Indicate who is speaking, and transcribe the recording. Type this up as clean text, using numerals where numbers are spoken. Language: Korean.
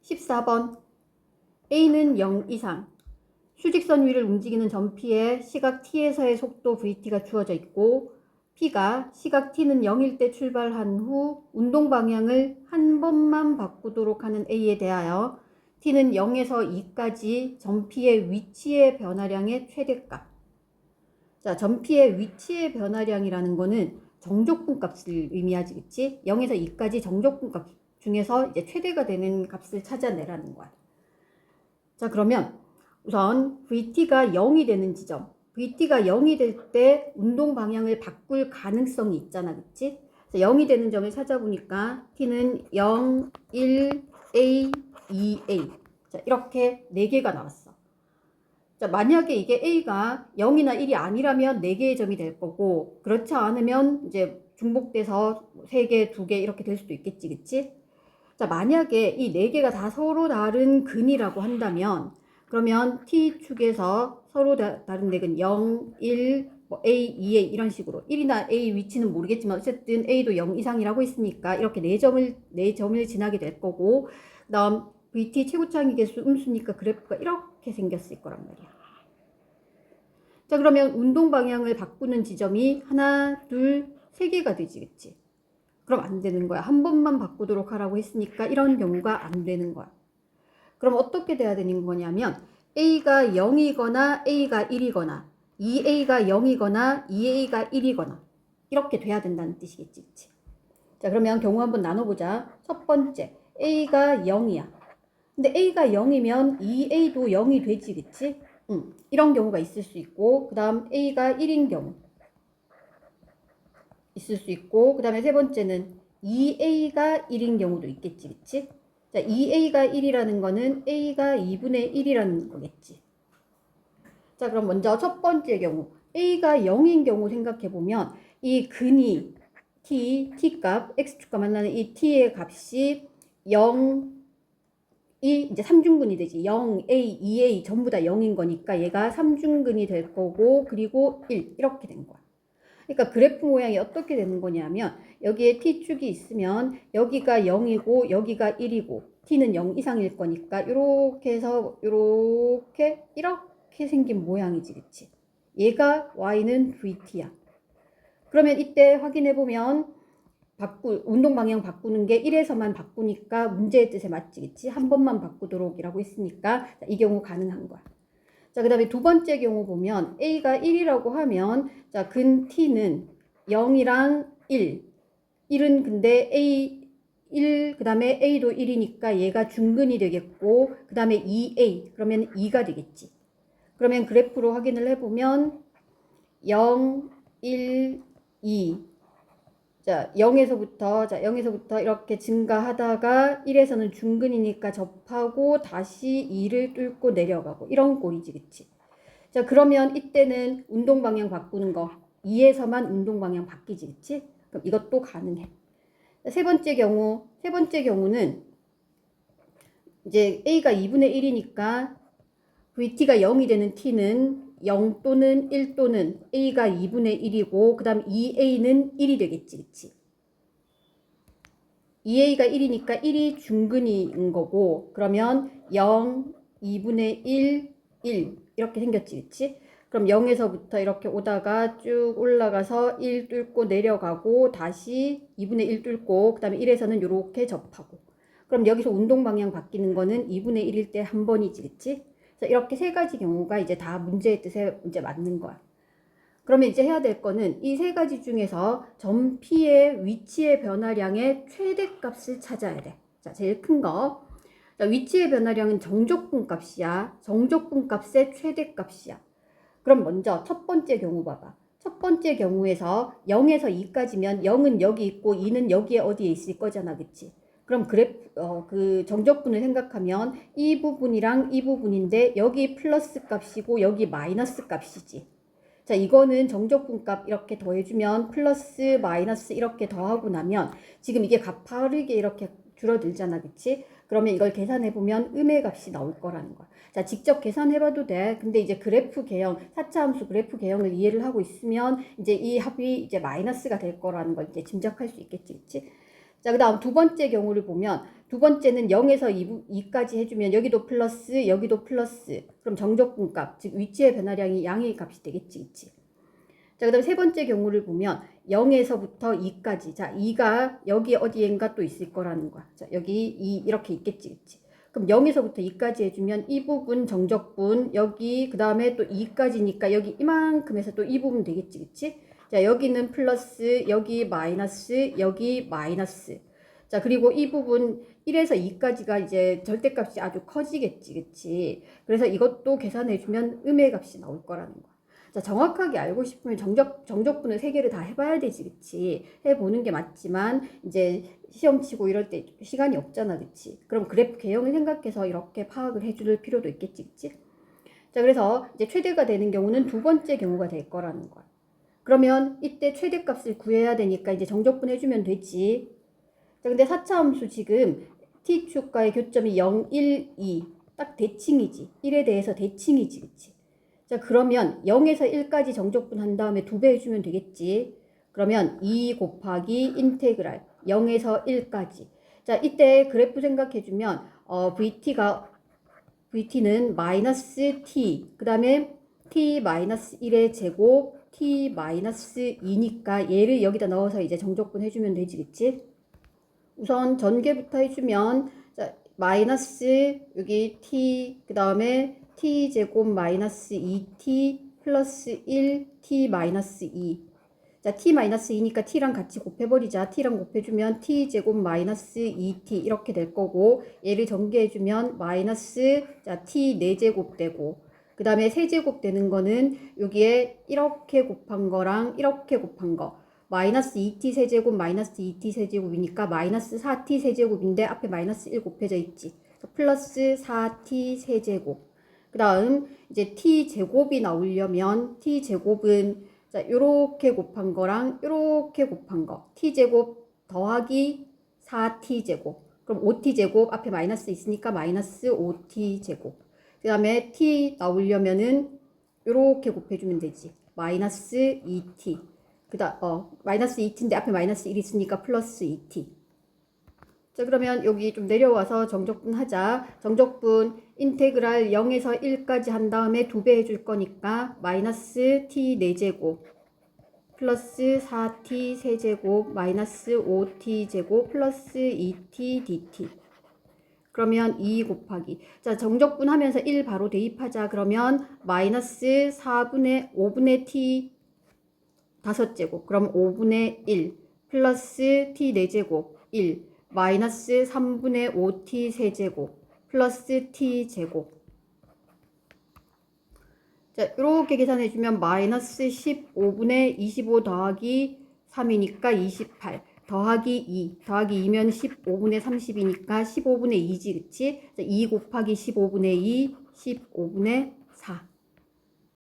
Speaker 1: 14번 A는 0 이상 휴직선 위를 움직이는 점 P에 시각 T에서의 속도 VT가 주어져 있고 P가 시각 T는 0일 때 출발한 후 운동 방향을 한 번만 바꾸도록 하는 A에 대하여 T는 0에서 2까지 점 P의 위치의 변화량의 최대값. 자, 점 P의 위치의 변화량이라는 거는 정적분 값을 의미하지, 그치? 0에서 2까지 정적분 값 중에서 이제 최대가 되는 값을 찾아내라는 거야. 자, 그러면 우선 VT가 0이 되는 지점, VT가 0이 될 때 운동 방향을 바꿀 가능성이 있잖아, 그치? 0이 되는 점을 찾아보니까 T는 0, 1, A, 2A. 자, 이렇게 4개가 나왔어. 자, 만약에 이게 A가 0이나 1이 아니라면 4개의 점이 될 거고, 그렇지 않으면 이제 중복돼서 3개, 2개 이렇게 될 수도 있겠지, 그치? 자, 만약에 이 4개가 다 서로 다른 근이라고 한다면, 그러면 T축에서 서로 다른 넥은 0, 1, A, 2A 이런 식으로 1이나 A 위치는 모르겠지만 어쨌든 A도 0 이상이라고 했으니까 이렇게 4점을 지나게 될 거고, 그 다음 VT 최고차항의 개수 음수니까 그래프가 이렇게 생겼을 거란 말이야. 자, 그러면 운동 방향을 바꾸는 지점이 하나, 둘, 3개가 되지, 그치? 그럼 안 되는 거야. 한 번만 바꾸도록 하라고 했으니까 이런 경우가 안 되는 거야. 그럼 어떻게 돼야 되는 거냐면 A가 0이거나 A가 1이거나 2A가 0이거나 2A가 1이거나 이렇게 돼야 된다는 뜻이겠지, 그치? 자, 그러면 경우 한번 나눠보자. 첫 번째, A가 0이야. 근데 A가 0이면 2A도 0이 되지, 그치? 이런 경우가 있을 수 있고, 그 다음 A가 1인 경우 있을 수 있고, 그 다음에 세 번째는 2A가 1인 경우도 있겠지, 그치? 자, 2A가 1이라는 거는 A가 2분의 1이라는 거겠지. 자, 그럼 먼저 첫 번째 경우, A가 0인 경우 생각해보면 이 근이 T값, X축과 만나는 이 T의 값이 0, 이 이제 3중근이 되지. 0, A, 2A 전부 다 0인 거니까 얘가 3중근이 될 거고, 그리고 1 이렇게 된 거야. 그러니까 그래프 모양이 어떻게 되는 거냐면 여기에 T축이 있으면 여기가 0이고 여기가 1이고 T는 0 이상일 거니까 이렇게 해서 이렇게 생긴 모양이지, 그치? 얘가 Y는 VT야. 그러면 이때 확인해 보면 운동 방향 바꾸는 게 1에서만 바꾸니까 문제의 뜻에 맞지, 그치? 한 번만 바꾸도록 이라고 했으니까 이 경우 가능한 거야. 자, 그 다음에 두 번째 경우 보면 A가 1이라고 하면 자, 근 T는 0이랑 1. 1은 근데 A 1, 그 다음에 A도 1이니까 얘가 중근이 되겠고, 그 다음에 2A, 그러면 2가 되겠지. 그러면 그래프로 확인을 해보면 0, 1, 2. 자, 0에서부터 이렇게 증가하다가 1에서는 중근이니까 접하고 다시 2를 뚫고 내려가고 이런 꼴이지, 그치? 자, 그러면 이때는 운동 방향 바꾸는 거 2에서만 운동 방향 바뀌지, 그치? 그럼 이것도 가능해. 세 번째 경우는 이제 A가 2분의 1이니까 VT가 0이 되는 T는 0 또는 1 또는 A가 2분의 1이고 그 다음 2A는 1이 되겠지, 그치? 2A가 1이니까 1이 중근인 거고 그러면 0, 2분의 1, 1 이렇게 생겼지, 그치? 그럼 0에서부터 이렇게 오다가 쭉 올라가서 1 뚫고 내려가고 다시 2분의 1 뚫고 그 다음에 1에서는 이렇게 접하고 그럼 여기서 운동 방향 바뀌는 거는 2분의 1일 때 한 번이지, 그치? 그래서 이렇게 세 가지 경우가 이제 다 문제의 뜻에 이제 맞는 거야. 그러면 이제 해야 될 거는 이 세 가지 중에서 점 P의 위치의 변화량의 최대값을 찾아야 돼. 자, 제일 큰 거. 자, 위치의 변화량은 정적분 값이야. 정적분 값의 최대값이야. 그럼 먼저 첫 번째 경우 봐봐. 첫 번째 경우에서 0에서 2까지면 0은 여기 있고 2는 여기에 어디에 있을 거잖아, 그치? 그럼 그 정적분을 생각하면 이 부분이랑 이 부분인데 여기 플러스 값이고 여기 마이너스 값이지. 자, 이거는 정적분 값 이렇게 더해주면 플러스 마이너스 이렇게 더하고 나면 지금 이게 가파르게 이렇게 줄어들잖아, 그치? 그러면 이걸 계산해보면 음의 값이 나올 거라는 거야. 자, 직접 계산해봐도 돼. 근데 이제 그래프 개형, 4차 함수 그래프 개형을 이해를 하고 있으면 이제 이 합이 이제 마이너스가 될 거라는 걸 이제 짐작할 수 있겠지, 그치? 자, 그 다음 두 번째 경우를 보면 두 번째는 0에서 2까지 해주면 여기도 플러스 여기도 플러스. 그럼 정적분 값, 즉 위치의 변화량이 양의 값이 되겠지. 그치? 자, 그 다음 세 번째 경우를 보면 0에서부터 2까지. 자, 2가 여기 어디엔가 또 있을 거라는 거야. 자, 여기 2 이렇게 있겠지. 그치? 그럼 0에서부터 2까지 해주면 이 부분 정적분, 여기 그 다음에 또 2까지니까 여기 이만큼 해서 또 이 부분 되겠지. 그치? 자, 여기는 플러스, 여기 마이너스, 여기 마이너스. 자, 그리고 이 부분 1에서 2까지가 이제 절대값이 아주 커지겠지. 그치? 그래서 이것도 계산해주면 음의 값이 나올 거라는 거야. 자, 정확하게 알고 싶으면 정적분을 3개를 다 해봐야 되지. 그치? 해보는 게 맞지만 이제 시험 치고 이럴 때 시간이 없잖아. 그치? 그럼 그래프 개형을 생각해서 이렇게 파악을 해줄 필요도 있겠지. 그치? 자, 그래서 이제 최대가 되는 경우는 두 번째 경우가 될 거라는 거야. 그러면 이때 최대값을 구해야 되니까 이제 정적분 해주면 되지. 자, 근데 4차 함수 지금 t축과의 교점이 0, 1, 2. 딱 대칭이지. 1에 대해서 대칭이지. 그치? 자, 그러면 0에서 1까지 정적분 한 다음에 2배 해주면 되겠지. 그러면 2 곱하기 인테그랄 0에서 1까지. 자, 이때 그래프 생각해주면 VT는 마이너스 t, 그 다음에 t 마이너스 1의 제곱 t 마이너스 2니까 얘를 여기다 넣어서 이제 정적분 해주면 되지. 그치? 우선 전개부터 해주면 자, 마이너스 여기 t, 그 다음에 t제곱 마이너스 2t 플러스 1t 마이너스 2. 자, t 마이너스 2니까 t랑 같이 곱해버리자. t랑 곱해주면 t제곱 마이너스 2t 이렇게 될 거고, 얘를 전개해주면 마이너스 자 t 4제곱 되고, 그 다음에 세제곱 되는 거는 여기에 이렇게 곱한 거랑 이렇게 곱한 거, 마이너스 2t 세제곱 마이너스 2t 세제곱이니까 마이너스 4t 세제곱인데 앞에 마이너스 1 곱해져 있지. 플러스 4t 세제곱. 그 다음 이제 t제곱이 나오려면 t제곱은 자, 요렇게 곱한 거랑 요렇게 곱한 거, t제곱 더하기 4t제곱. 그럼 5t제곱 앞에 마이너스 있으니까 마이너스 5t제곱. 그 다음에 t 나오려면은 요렇게 곱해주면 되지. 마이너스 2t. 마이너스 2t인데 앞에 마이너스 1 있으니까 플러스 2t. 자, 그러면 여기 좀 내려와서 정적분 하자. 정적분 인테그랄 0에서 1까지 한 다음에 2배 해줄 거니까 마이너스 t 4제곱 플러스 4t 세제곱 마이너스 5t 제곱 플러스 2t dt. 그러면 2 곱하기. 자, 정적분 하면서 1 바로 대입하자. 그러면 마이너스 5분의 t 5제곱. 그럼 5분의 1 플러스 t 4제곱 1 마이너스 3분의 5t 세제곱 플러스 t 제곱. 자, 이렇게 계산해주면 마이너스 15분의 25 더하기 3이니까 28 더하기 2 더하기 2면 15분의 30이니까 15분의 2지. 그치? 자, 2 곱하기 15분의 2 15분의 4.